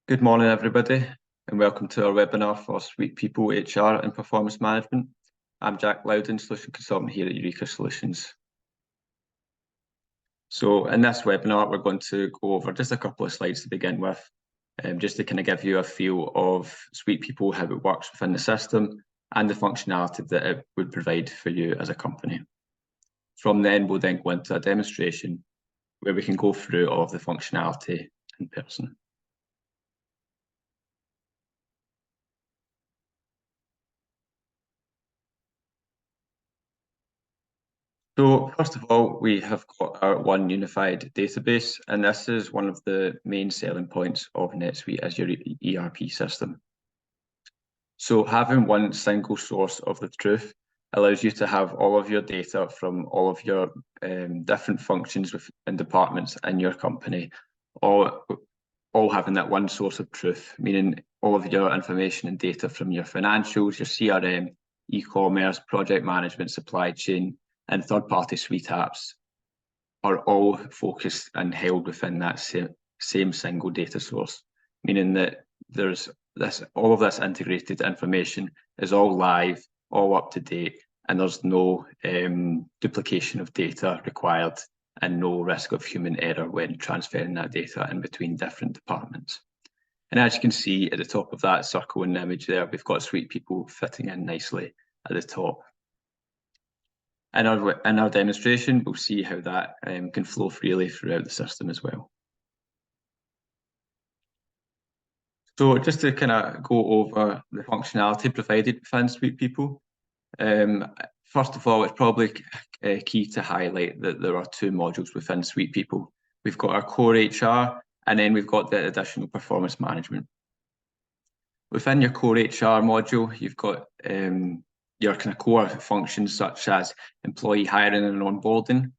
Good morning, everybody, and welcome to our webinar for SuitePeople HR and Performance Management. I'm Jack Loudon, Solution Consultant here at Eureka Solutions. So in this webinar, we're going to go over just a couple of slides to begin with, just to kind of give you a feel of SuitePeople, how it works within the system, and the functionality that it would provide for you as a company. From then, we'll then go into a demonstration where we can go through all of the functionality in person. So first of all, we have got our one unified database, and this is one of the main selling points of NetSuite as your ERP system. So having one single source of the truth allows you to have all of your data from all of your different functions within departments in your company, all having that one source of truth, meaning all of your information and data from your financials, your CRM, e-commerce, project management, supply chain, and third-party suite apps are all focused and held within that same single data source, meaning that there's all of this integrated information is all live, all up to date, and there's no duplication of data required and no risk of human error when transferring that data in between different departments. And as you can see at the top of that circle in the image there, we've got SuitePeople fitting in nicely at the top. In our demonstration, we'll see how that can flow freely throughout the system as well. So just to kind of go over the functionality provided within SuitePeople, first of all, it's probably key to highlight that there are two modules within SuitePeople. We've got our core HR, and then we've got the additional performance management. Within your core HR module, you've got your kind of core functions such as employee hiring and onboarding,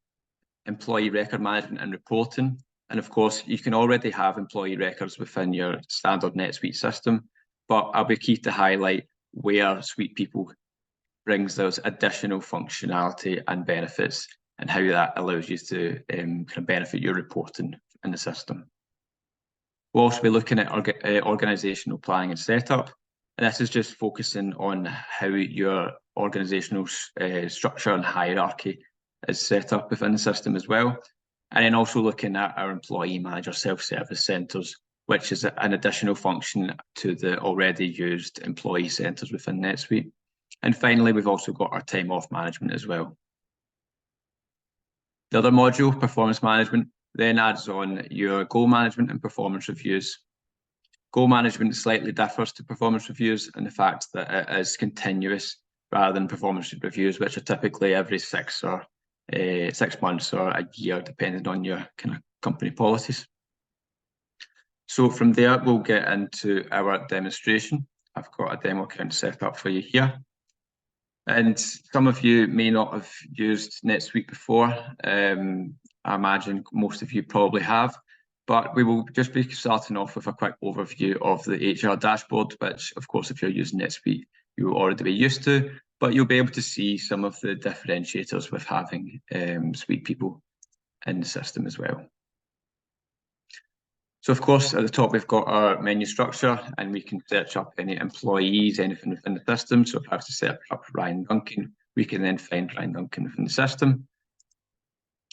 employee record management and reporting. And of course, you can already have employee records within your standard NetSuite system, but I'll be key to highlight where SuitePeople brings those additional functionality and benefits and how that allows you to kind of benefit your reporting in the system. We'll also be looking at organizational planning and setup. And this is just focusing on how your organizational structure and hierarchy is set up within the system as well. And then also looking at our employee manager self-service centers, which is an additional function to the already used employee centers within NetSuite. And finally, we've also got our time off management as well. The other module, performance management, then adds on your goal management and performance reviews. Goal management slightly differs to performance reviews in the fact that it is continuous rather than performance reviews, which are typically every 6 months or a year, depending on your kind of company policies. So from there, we'll get into our demonstration. I've got a demo account set up for you here. And some of you may not have used NetSuite before. I imagine most of you probably have. But we will just be starting off with a quick overview of the HR dashboard, which, of course, if you're using NetSuite, you will already be used to, but you'll be able to see some of the differentiators with having SuitePeople in the system as well. So, of course, at the top, we've got our menu structure, and we can search up any employees, anything within the system. So if I have to set up Ryan Duncan, we can then find Ryan Duncan within the system.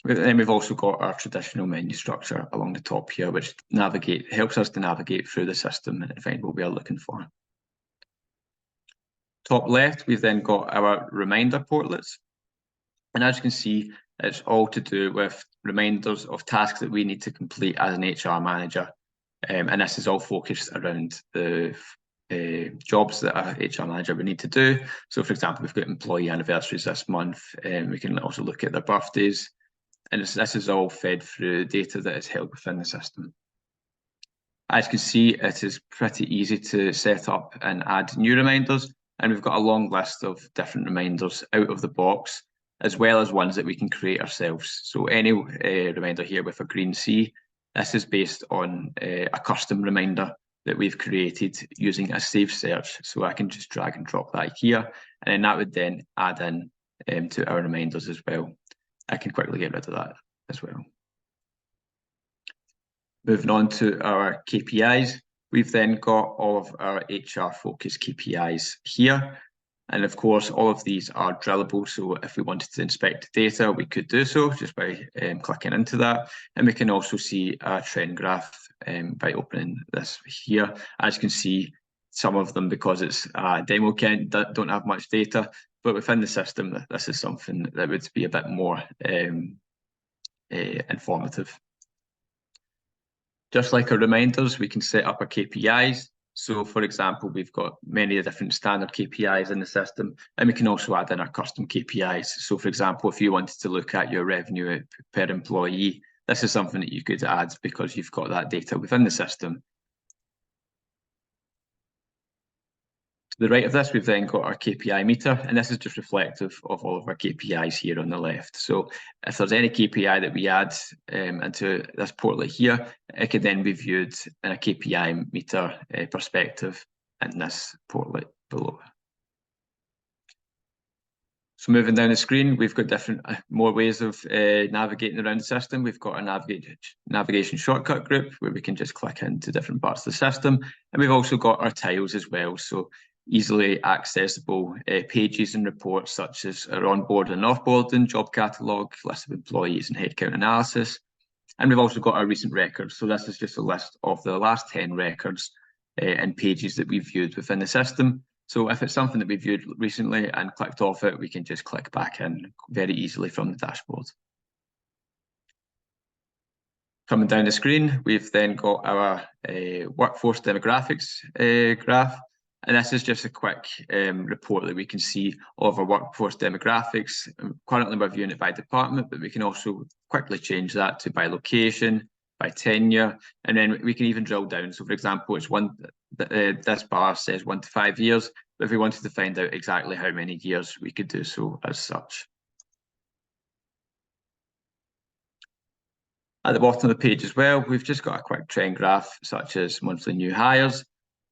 Then we've also got our traditional menu structure along the top here, which helps us to navigate through the system and find what we are looking for. Top left, we've then got our reminder portlets. And as you can see, it's all to do with reminders of tasks that we need to complete as an HR manager. And this is all focused around the jobs that a HR manager would need to do. So for example, we've got employee anniversaries this month, and we can also look at their birthdays. And this is all fed through data that is held within the system. As you can see, it is pretty easy to set up and add new reminders. And we've got a long list of different reminders out of the box, as well as ones that we can create ourselves. So any reminder here with a green C, this is based on a custom reminder that we've created using a safe search. So I can just drag and drop that here, and then that would then add in to our reminders as well. I can quickly get rid of that as well. Moving on to our KPIs, We've then got all of our HR focused KPIs here. And of course, all of these are drillable. So if we wanted to inspect data, we could do so just by clicking into that. And we can also see a trend graph by opening this here. As you can see, some of them, because it's a demo kit, don't have much data. But within the system, this is something that would be a bit more informative. Just like our reminders, we can set up our KPIs. So for example, we've got many different standard KPIs in the system, and we can also add in our custom KPIs. So for example, if you wanted to look at your revenue per employee, this is something that you could add because you've got that data within the system. To the right of this, we've then got our KPI meter, and this is just reflective of all of our KPIs here on the left. So if there's any KPI that we add into this portlet here, it could then be viewed in a KPI meter perspective in this portlet below. So moving down the screen, we've got different more ways of navigating around the system. We've got a navigation shortcut group where we can just click into different parts of the system. And we've also got our tiles as well. So easily accessible pages and reports such as our onboarding and offboarding, job catalogue, list of employees and headcount analysis. And we've also got our recent records. So this is just a list of the last 10 records and pages that we've viewed within the system. So if it's something that we viewed recently and clicked off it, we can just click back in very easily from the dashboard. Coming down the screen, we've then got our workforce demographics graph. And this is just a quick report that we can see of our workforce demographics. Currently, we're viewing it by department, but we can also quickly change that to by location, by tenure, and then we can even drill down. So for example, it's this bar says 1 to 5 years, but if we wanted to find out exactly how many years, we could do so as such. At the bottom of the page as well, we've just got a quick trend graph, such as monthly new hires,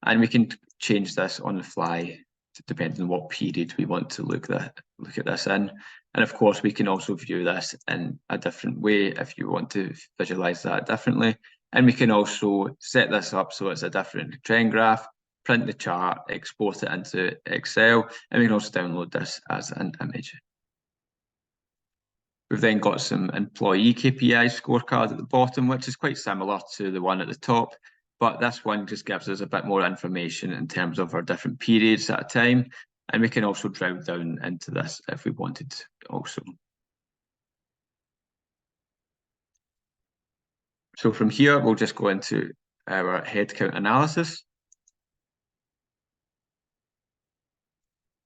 and we can change this on the fly, depending on what period we want to look at this in. And of course, we can also view this in a different way if you want to visualize that differently. And we can also set this up so it's a different trend graph, print the chart, export it into Excel, and we can also download this as an image. We've then got some employee KPI scorecard at the bottom, which is quite similar to the one at the top, but this one just gives us a bit more information in terms of our different periods at a time. And we can also drill down into this if we wanted also. So from here, we'll just go into our headcount analysis.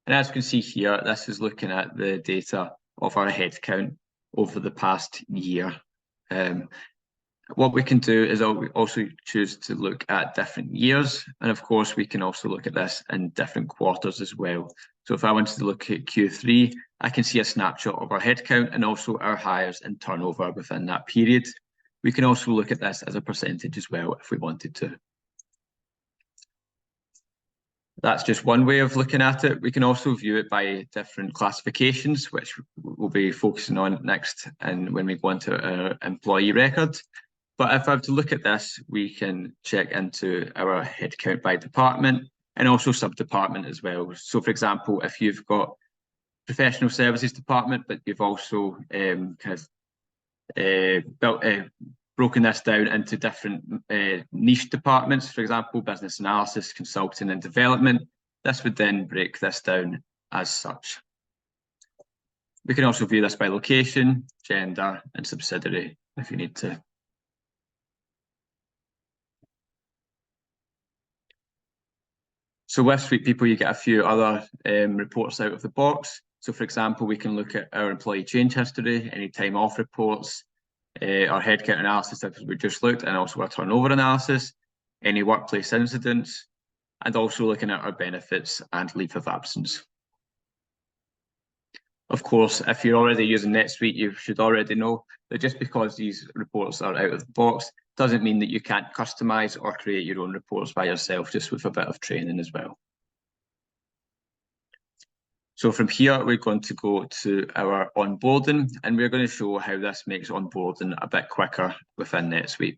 And as you can see here, this is looking at the data of our headcount over the past year. What we can do is also choose to look at different years. And of course, we can also look at this in different quarters as well. So if I wanted to look at Q3, I can see a snapshot of our headcount and also our hires and turnover within that period. We can also look at this as a percentage as well if we wanted to. That's just one way of looking at it. We can also view it by different classifications, which we'll be focusing on next and when we go into our employee record. But if I have to look at this, we can check into our headcount by department and also sub-department as well. So for example, if you've got professional services department, but you've also broken this down into different niche departments, for example, business analysis, consulting and development, this would then break this down as such. We can also view this by location, gender and subsidiary if you need to. So with SuitePeople, you get a few other reports out of the box. So for example, we can look at our employee change history, any time off reports, our headcount analysis as we just looked, and also our turnover analysis, any workplace incidents, and also looking at our benefits and leave of absence. Of course, if you're already using NetSuite, you should already know that just because these reports are out of the box doesn't mean that you can't customize or create your own reports by yourself, just with a bit of training as well. So from here, we're going to go to our onboarding, and we're going to show how this makes onboarding a bit quicker within NetSuite.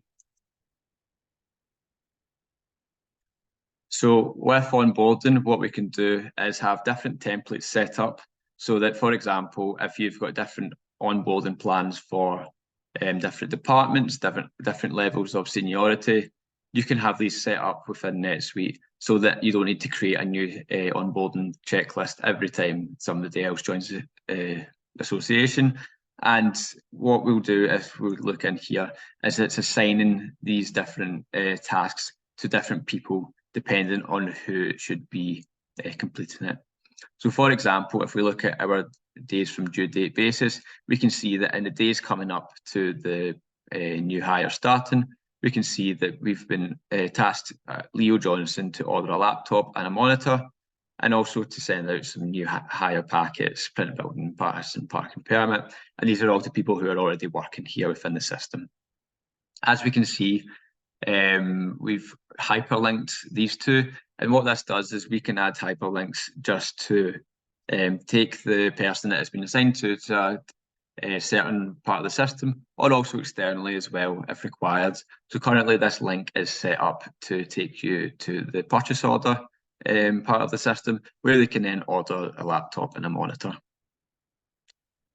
So with onboarding, what we can do is have different templates set up so that, for example, if you've got different onboarding plans for different departments, different levels of seniority, you can have these set up within NetSuite so that you don't need to create a new onboarding checklist every time somebody else joins the association. And what we'll do if we look in here is it's assigning these different tasks to different people depending on who should be completing it. So for example, if we look at our days from due date basis, we can see that in the days coming up to the new hire starting, we can see that we've been tasked Leo Johnson to order a laptop and a monitor, and also to send out some new hire packets, print building pass and parking permit. And these are all to people who are already working here within the system. As we can see, we've hyperlinked these two, and what this does is we can add hyperlinks just to take the person that has been assigned to a certain part of the system, or also externally as well if required. So currently this link is set up to take you to the purchase order part of the system, where they can then order a laptop and a monitor.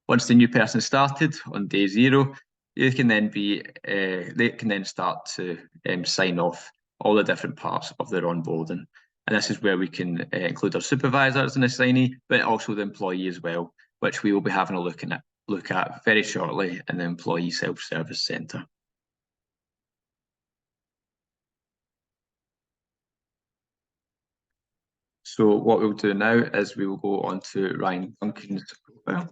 Once the new person started on day 0, they can then start to sign off all the different parts of their onboarding. And this is where we can include our supervisor as an assignee, but also the employee as well, which we will be having a look at very shortly in the employee self-service centre. So what we'll do now is we will go on to Ryan Duncan's profile.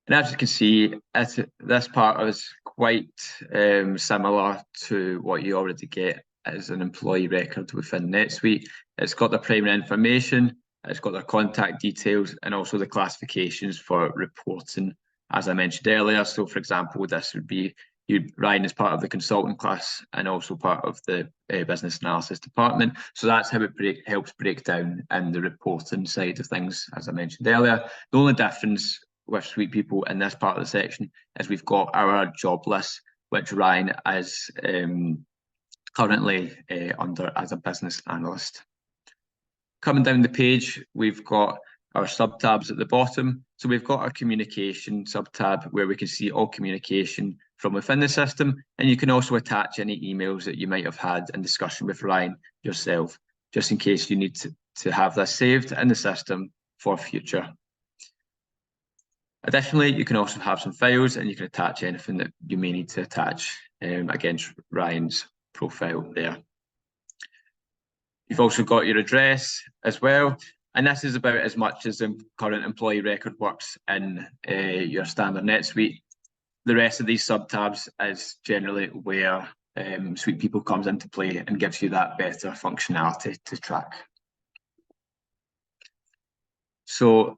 And as you can see, this part is quite similar to what you already get as an employee record within NetSuite. It's got the primary information, it's got their contact details, and also the classifications for reporting, as I mentioned earlier. So for example, this would be Ryan is part of the consultant class and also part of the business analysis department. So that's how it helps break down in the reporting side of things, as I mentioned earlier. The only difference with SuitePeople in this part of the section is we've got our job list, which Ryan is currently under as a business analyst. Coming down the page, we've got our sub-tabs at the bottom. So we've got our communication sub-tab where we can see all communication from within the system, and you can also attach any emails that you might have had in discussion with Ryan yourself, just in case you need to have this saved in the system for future. Additionally, you can also have some files and you can attach anything that you may need to attach against Ryan's profile there. You've also got your address as well, and this is about as much as the current employee record works in your standard NetSuite. The rest of these sub-tabs is generally where SuitePeople comes into play and gives you that better functionality to track. So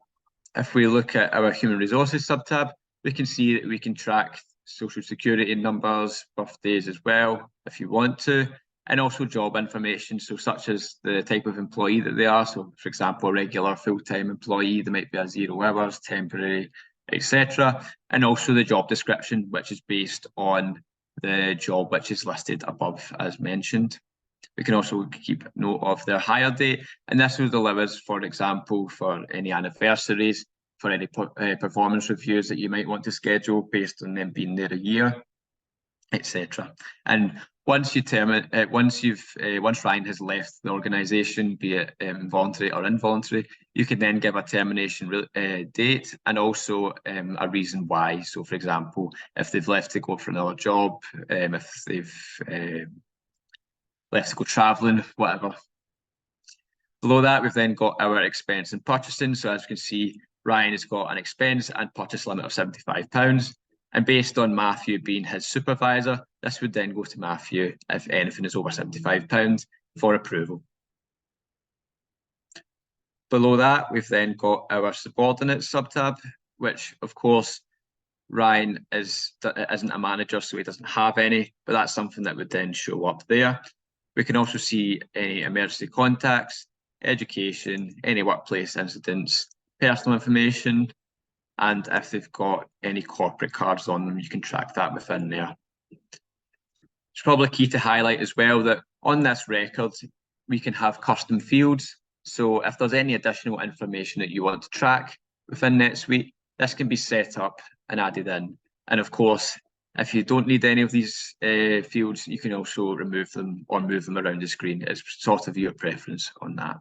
if we look at our human resources sub-tab, we can see that we can track social security numbers, birthdays as well, if you want to, and also job information, so such as the type of employee that they are. So for example, a regular full-time employee, they might be a 0 hours, temporary, etc. And also the job description, which is based on the job which is listed above as mentioned. We can also keep note of their hire date, and this will allow us, for example, for any anniversaries, for any performance reviews that you might want to schedule based on them being there a year, etc. And once Ryan has left the organisation, be it voluntary or involuntary, you can then give a termination date and also a reason why. So, for example, if they've left to go for another job, if they've left to go travelling, whatever. Below that, we've then got our expense and purchasing. So as you can see, Ryan has got an expense and purchase limit of £75. And based on Matthew being his supervisor, this would then go to Matthew if anything is over £75 for approval. Below that, we've then got our subordinate sub-tab, which of course, Ryan isn't a manager, so he doesn't have any, but that's something that would then show up there. We can also see any emergency contacts, education, any workplace incidents, personal information, and if they've got any corporate cards on them, you can track that within there. It's probably key to highlight as well that on this record, we can have custom fields. So if there's any additional information that you want to track within NetSuite, this can be set up and added in. And of course, if you don't need any of these fields, you can also remove them or move them around the screen. It's sort of your preference on that.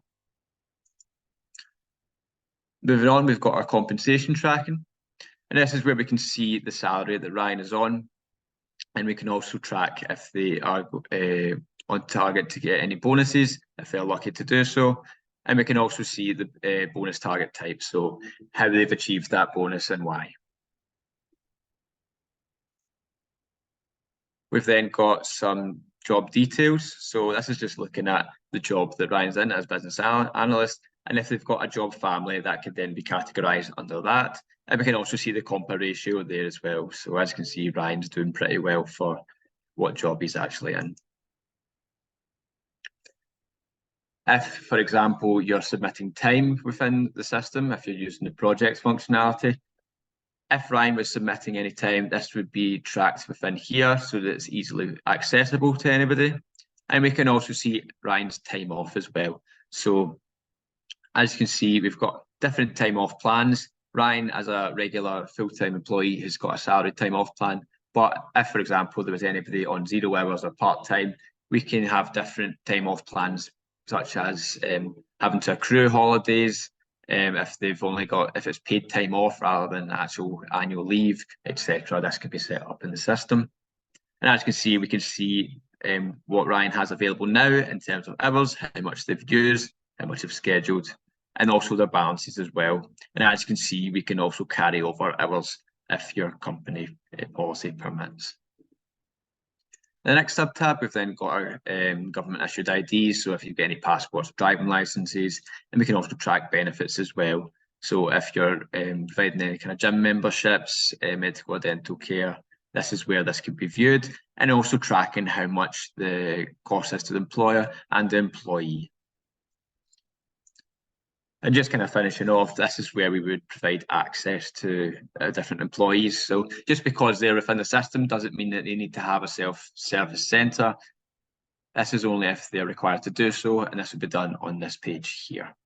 Moving on, we've got our compensation tracking. And this is where we can see the salary that Ryan is on. And we can also track if they are on target to get any bonuses, if they're lucky to do so. And we can also see the bonus target type, so how they've achieved that bonus and why. We've then got some job details. So this is just looking at the job that Ryan's in as business analyst. And if they've got a job family, that could then be categorized under that. And we can also see the compa ratio there as well. So as you can see, Ryan's doing pretty well for what job he's actually in. If, for example, you're submitting time within the system, if you're using the project functionality, if Ryan was submitting any time, this would be tracked within here so that it's easily accessible to anybody. And we can also see Ryan's time off as well. So as you can see, we've got different time off plans. Ryan, as a regular full-time employee, has got a salary time off plan. But if, for example, there was anybody on 0 hours or part-time, we can have different time off plans, such as having to accrue holidays, if they've only got, if it's paid time off rather than actual annual leave, etc. This can be set up in the system. And as you can see, we can see what Ryan has available now in terms of hours, how much they've used, how much they've scheduled, and also their balances as well. And as you can see, we can also carry over hours if your company policy permits. The next sub-tab, we've then got our government-issued IDs, so if you get any passports, driving licenses, and we can also track benefits as well. So if you're providing any kind of gym memberships, medical or dental care, this is where this can be viewed, and also tracking how much the cost is to the employer and the employee. And just kind of finishing off, this is where we would provide access to different employees. So just because they're within the system doesn't mean that they need to have a self-service centre. This is only if they're required to do so, and this will be done on this page here.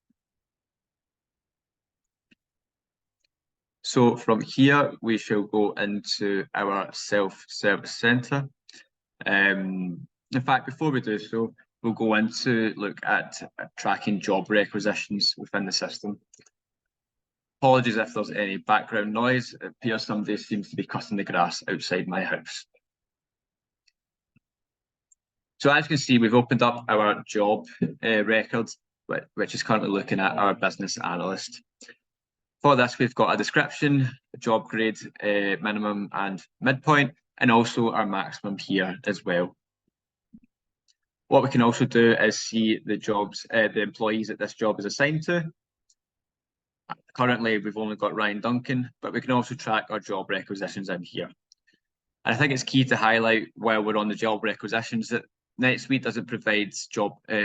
So from here, we shall go into our self-service centre. In fact, before we do so, we'll go into look at tracking job requisitions within the system. Apologies if there's any background noise. It appears somebody seems to be cutting the grass outside my house. So as you can see, we've opened up our job records, which is currently looking at our business analyst. For this, we've got a description, a job grade, minimum and midpoint, and also our maximum here as well. What we can also do is see the jobs, the employees that this job is assigned to. Currently, we've only got Ryan Duncan, but we can also track our job requisitions in here. And I think it's key to highlight while we're on the job requisitions that NetSuite doesn't provide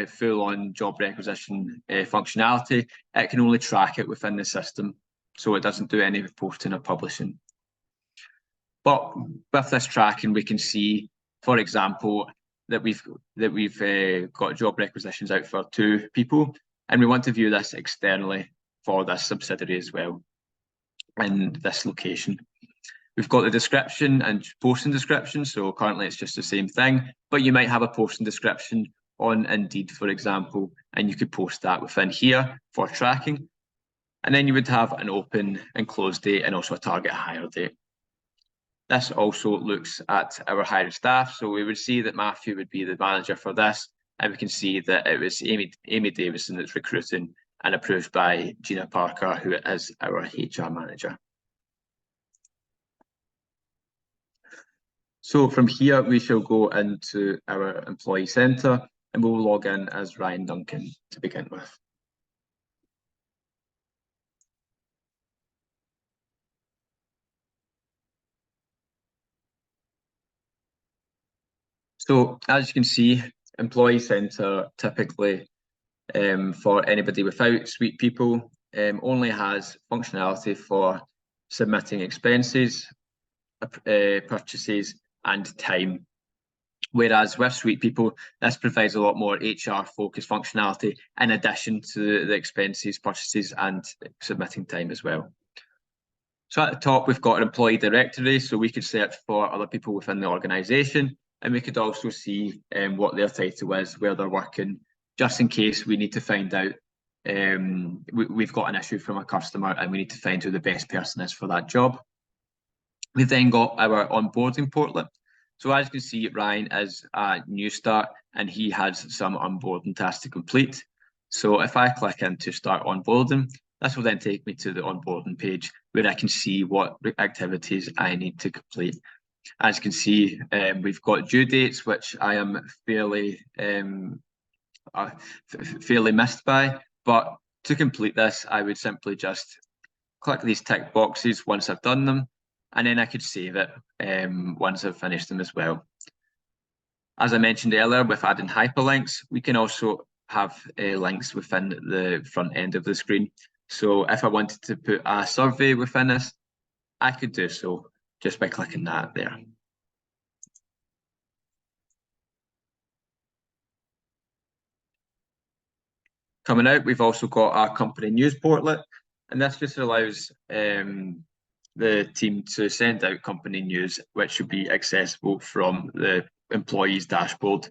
full-on job requisition functionality. It can only track it within the system, so it doesn't do any reporting or publishing. But with this tracking, we can see, for example, that we've got job requisitions out for 2 people, and we want to view this externally for this subsidiary as well in this location. We've got the description and posting description, so currently it's just the same thing, but you might have a posting description on Indeed, for example, and you could post that within here for tracking. And then you would have an open and close date and also a target hire date. This also looks at our hiring staff. So we would see that Matthew would be the manager for this, and we can see that it was Amy Davison that's recruiting and approved by Gina Parker, who is our HR manager. So from here, we shall go into our employee centre, and we'll log in as Ryan Duncan to begin with. So as you can see, Employee Centre typically for anybody without SuitePeople only has functionality for submitting expenses, purchases, and time. Whereas with SuitePeople, this provides a lot more HR-focused functionality in addition to the expenses, purchases, and submitting time as well. So at the top, we've got an employee directory, so we could search for other people within the organisation, and we could also see what their title is, where they're working, just in case we need to find out. We've got an issue from a customer and we need to find who the best person is for that job. We've then got our onboarding portal. So as you can see, Ryan is a new start and he has some onboarding tasks to complete. So if I click into start onboarding, this will then take me to the onboarding page where I can see what activities I need to complete. As you can see, we've got due dates, which I am fairly missed by. But to complete this, I would simply just click these tick boxes once I've done them, and then I could save it once I've finished them as well. As I mentioned earlier, with adding hyperlinks, we can also have links within the front end of the screen. So if I wanted to put a survey within this, I could do so just by clicking that there. Coming out, we've also got our company news portlet, and this just allows the team to send out company news, which should be accessible from the employee's dashboard.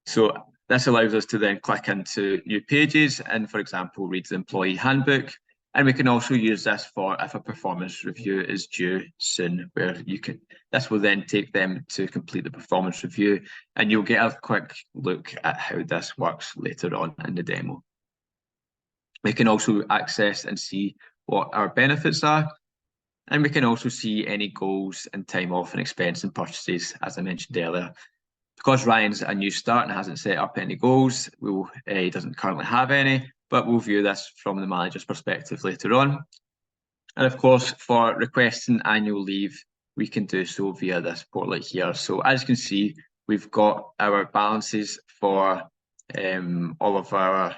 So this allows us to then click into new pages and, for example, read the employee handbook. And we can also use this for if a performance review is due soon, where this will then take them to complete the performance review, and you'll get a quick look at how this works later on in the demo. We can also access and see what our benefits are, and we can also see any goals and time off and expense and purchases, as I mentioned earlier. Because Ryan's a new start and hasn't set up any goals, he doesn't currently have any, but we'll view this from the manager's perspective later on. And of course, for requesting annual leave, we can do so via this portal here. So as you can see, we've got our balances for all of our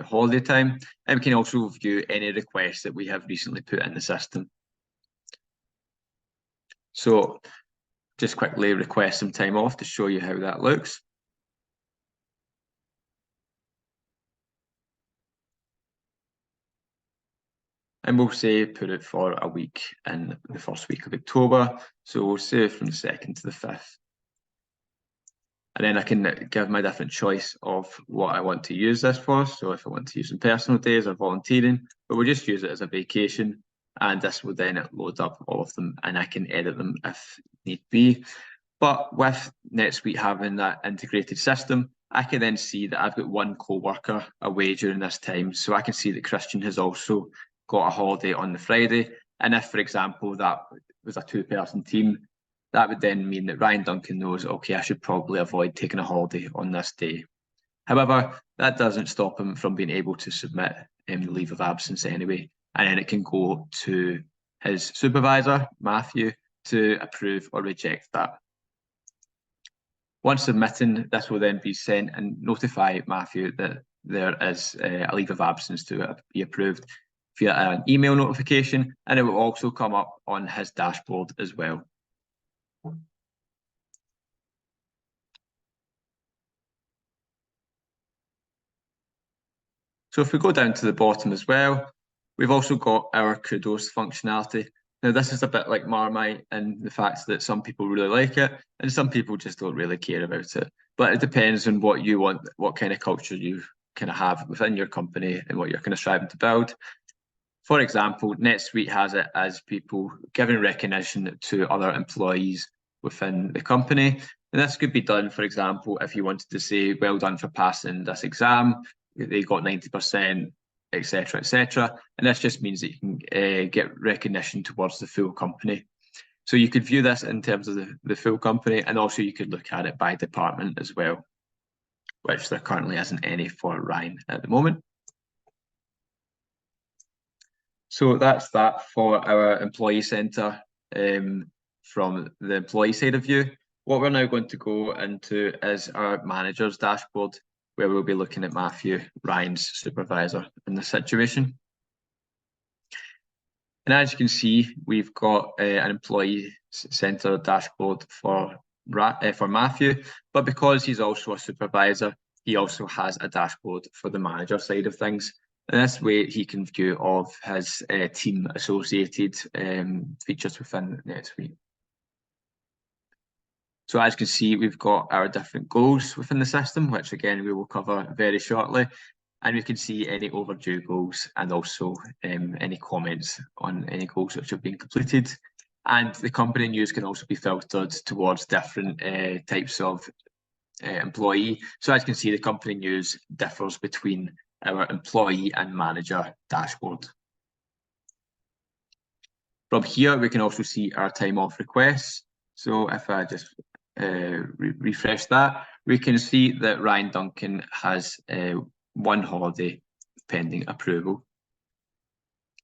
holiday time, and we can also view any requests that we have recently put in the system. So just quickly request some time off to show you how that looks. And we'll say put it for a week in the first week of October. So we'll say from the 2nd to the 5th. And then I can give my different choice of what I want to use this for. So if I want to use some personal days or volunteering, but we'll just use it as a vacation. And this will then load up all of them and I can edit them if need be. But with NetSuite having that integrated system, I can then see that I've got one co-worker away during this time. So I can see that Christian has also got a holiday on the Friday. And if, for example, that was a 2-person team, that would then mean that Ryan Duncan knows, okay, I should probably avoid taking a holiday on this day. However, that doesn't stop him from being able to submit the leave of absence anyway. And then it can go to his supervisor, Matthew, to approve or reject that. Once submitting, this will then be sent and notify Matthew that there is a leave of absence to be approved via an email notification, and it will also come up on his dashboard as well. So if we go down to the bottom as well, we've also got our kudos functionality. Now, this is a bit like Marmite in the fact that some people really like it and some people just don't really care about it. But it depends on what you want, what kind of culture you kind of have within your company and what you're kind of striving to build. For example, NetSuite has it as people giving recognition to other employees within the company. And this could be done, for example, if you wanted to say, well done for passing this exam, they got 90%, etc., etc. And this just means that you can get recognition towards the full company. So you could view this in terms of the full company, and also you could look at it by department as well, which there currently isn't any for Ryan at the moment. So that's that for our employee center from the employee side of view. What we're now going to go into is our manager's dashboard, where we'll be looking at Matthew, Ryan's supervisor, in this situation. And as you can see, we've got an employee center dashboard for Matthew, but because he's also a supervisor, he also has a dashboard for the manager side of things. And this way he can view all of his team associated features within NetSuite. So as you can see, we've got our different goals within the system, which again, we will cover very shortly. And we can see any overdue goals and also any comments on any goals which have been completed. And the company news can also be filtered towards different types of employee. So as you can see, the company news differs between our employee and manager dashboard. From here, we can also see our time off requests. So if I just refresh that, we can see that Ryan Duncan has one holiday pending approval.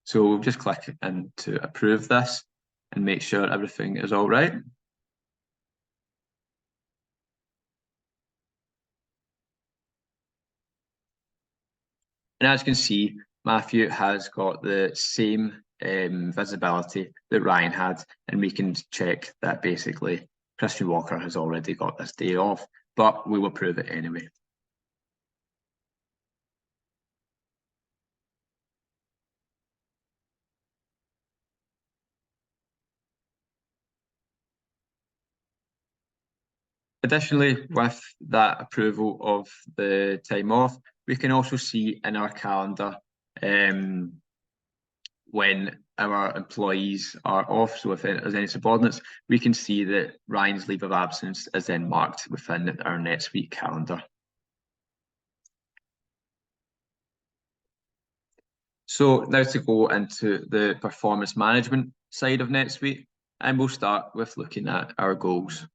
So we'll just click in to approve this and make sure everything is all right. And as you can see, Matthew has got the same visibility that Ryan had, and we can check that basically Christian Walker has already got this day off, but we will approve it anyway. Additionally, with that approval of the time off, we can also see in our calendar when our employees are off. So if there's any subordinates, we can see that Ryan's leave of absence is then marked within our NetSuite calendar. So now to go into the performance management side of NetSuite, and we'll start with looking at our goals.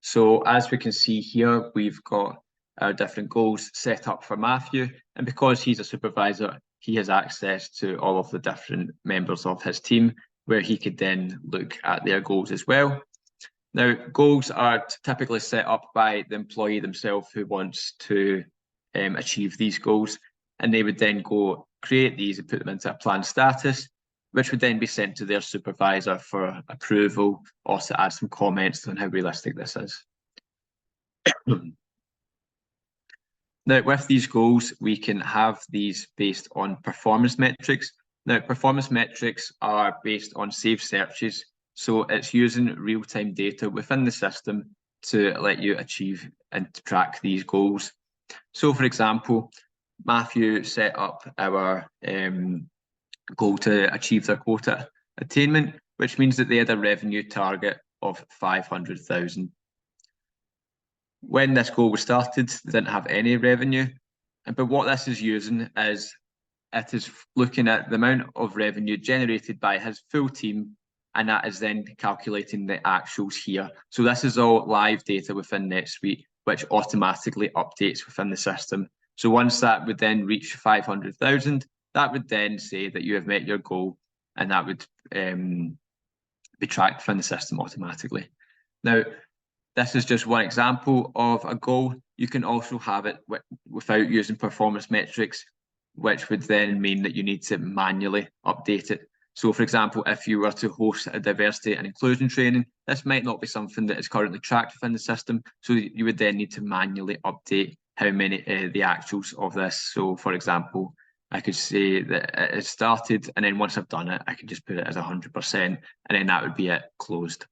So as we can see here, we've got our different goals set up for Matthew, and because he's a supervisor, he has access to all of the different members of his team, where he could then look at their goals as well. Now, goals are typically set up by the employee themselves who wants to achieve these goals, and they would then go create these and put them into a planned status, which would then be sent to their supervisor for approval or to add some comments on how realistic this is. Now, with these goals, we can have these based on performance metrics. Now, performance metrics are based on saved searches, so it's using real-time data within the system to let you achieve and track these goals. So, for example, Matthew set up our goal to achieve their quota attainment, which means that they had a revenue target of 500,000. When this goal was started, they didn't have any revenue, but what this is using is it is looking at the amount of revenue generated by his full team, and that is then calculating the actuals here. So this is all live data within NetSuite, which automatically updates within the system. So once that would then reach 500,000, that would then say that you have met your goal, and that would be tracked from the system automatically. Now, this is just one example of a goal. You can also have it without using performance metrics, which would then mean that you need to manually update it. So, for example, if you were to host a diversity and inclusion training, this might not be something that is currently tracked within the system. So you would then need to manually update how many the actuals of this. So, for example, I could say that it started, and then once I've done it, I can just put it as 100%, and then that would be it closed.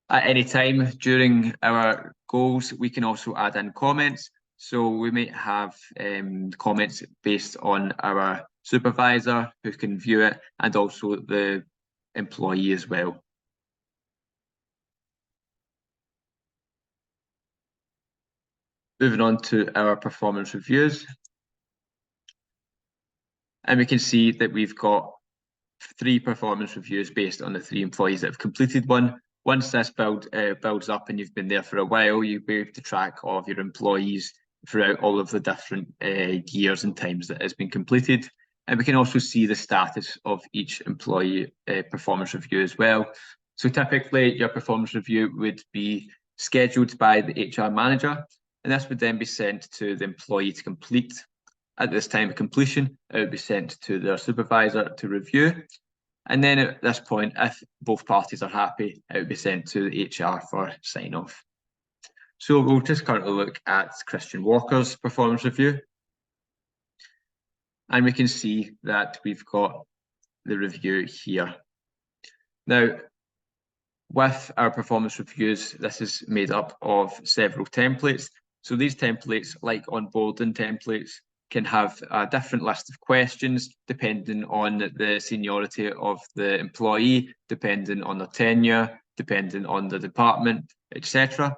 At any time during our goals, we can also add in comments. So we might have comments based on our supervisor who can view it, and also the employee as well. Moving on to our performance reviews. And we can see that we've got 3 performance reviews based on the 3 employees that have completed one. Once this builds up and you've been there for a while, you'll be able to track all of your employees throughout all of the different years and times that has been completed. And we can also see the status of each employee performance review as well. So typically your performance review would be scheduled by the HR manager, and this would then be sent to the employee to complete. At this time of completion, it would be sent to their supervisor to review. And then at this point, if both parties are happy, it would be sent to HR for sign off. So we'll just currently look at Christian Walker's performance review. And we can see that we've got the review here. Now, with our performance reviews, this is made up of several templates. So these templates, like onboarding templates, can have a different list of questions depending on the seniority of the employee, depending on their tenure, depending on the department, etc.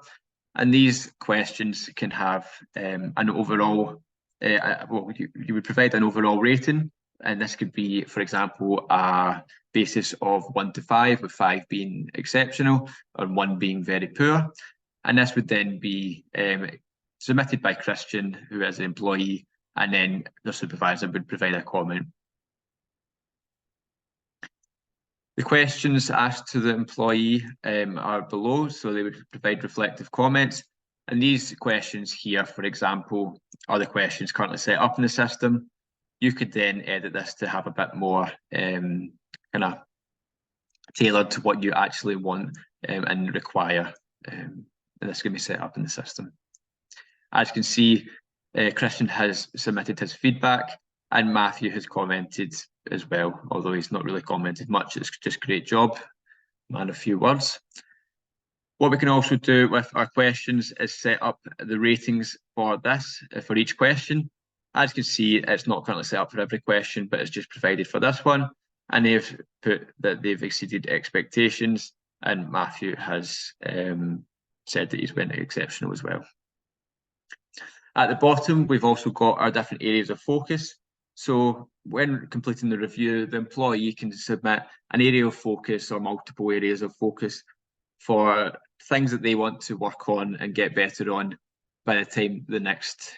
And these questions can have an overall, you would provide an overall rating. And this could be, for example, a basis of 1 to 5, with 5 being exceptional or 1 being very poor. And this would then be submitted by Christian, who is an employee, and then the supervisor would provide a comment. The questions asked to the employee are below, so they would provide reflective comments. And these questions here, for example, are the questions currently set up in the system. You could then edit this to have a bit more kind of tailored to what you actually want and require. And this can be set up in the system. As you can see, Christian has submitted his feedback, and Matthew has commented as well, although he's not really commented much. It's just great job, man, a few words. What we can also do with our questions is set up the ratings for this, for each question. As you can see, it's not currently set up for every question, but it's just provided for this one. And they've put that they've exceeded expectations, and Matthew has said that he's went exceptional as well. At the bottom, we've also got our different areas of focus. So when completing the review, the employee can submit an area of focus or multiple areas of focus for things that they want to work on and get better on by the time the next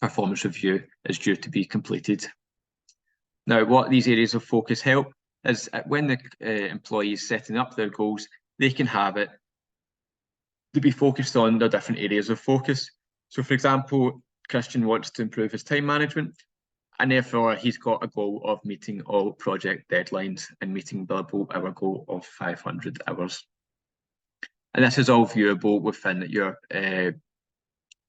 performance review is due to be completed. Now, what these areas of focus help is when the employee is setting up their goals, they can have it to be focused on their different areas of focus. So, for example, Christian wants to improve his time management, and therefore he's got a goal of meeting all project deadlines and meeting billable hour goal of 500 hours. And this is all viewable within your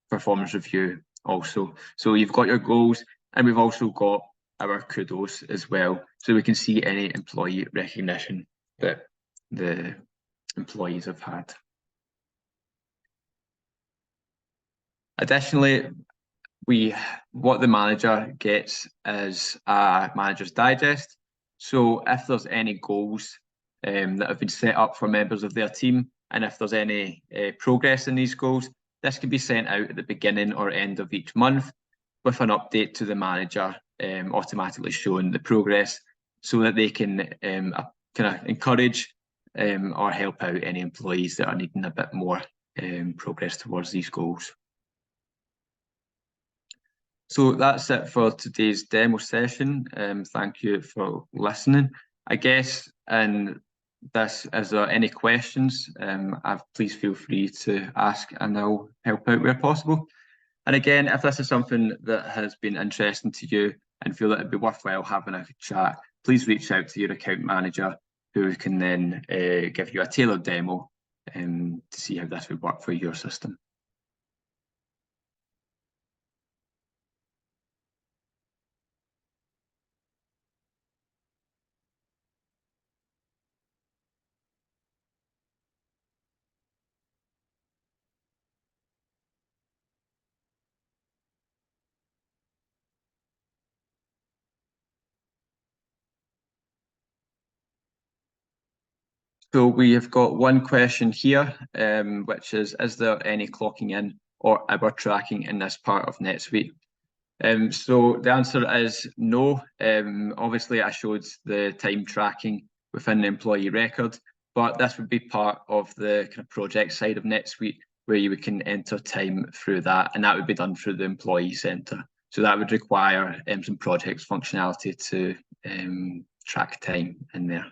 performance review also. So you've got your goals, and we've also got our kudos as well. So we can see any employee recognition that the employees have had. Additionally, what the manager gets is a manager's digest. So if there's any goals that have been set up for members of their team, and if there's any progress in these goals, this can be sent out at the beginning or end of each month with an update to the manager, automatically showing the progress, so that they can kind of encourage or help out any employees that are needing a bit more progress towards these goals. So that's it for today's demo session. Thank you for listening. I guess, and this, is there any questions? Please feel free to ask, and I'll help out where possible. And again, if this is something that has been interesting to you and feel that it'd be worthwhile having a chat, please reach out to your account manager, who can then give you a tailored demo to see how this would work for your system. So we have got one question here, which is there any clocking in or hour tracking in this part of NetSuite? So the answer is no. Obviously, I showed the time tracking within the employee record, but this would be part of the kind of project side of NetSuite, where you can enter time through that, and that would be done through the employee center. So that would require some projects functionality to track time in there.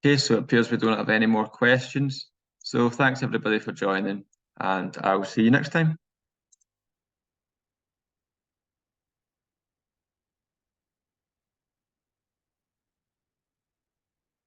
Okay, so it appears we don't have any more questions. So thanks everybody for joining, and I will see you next time.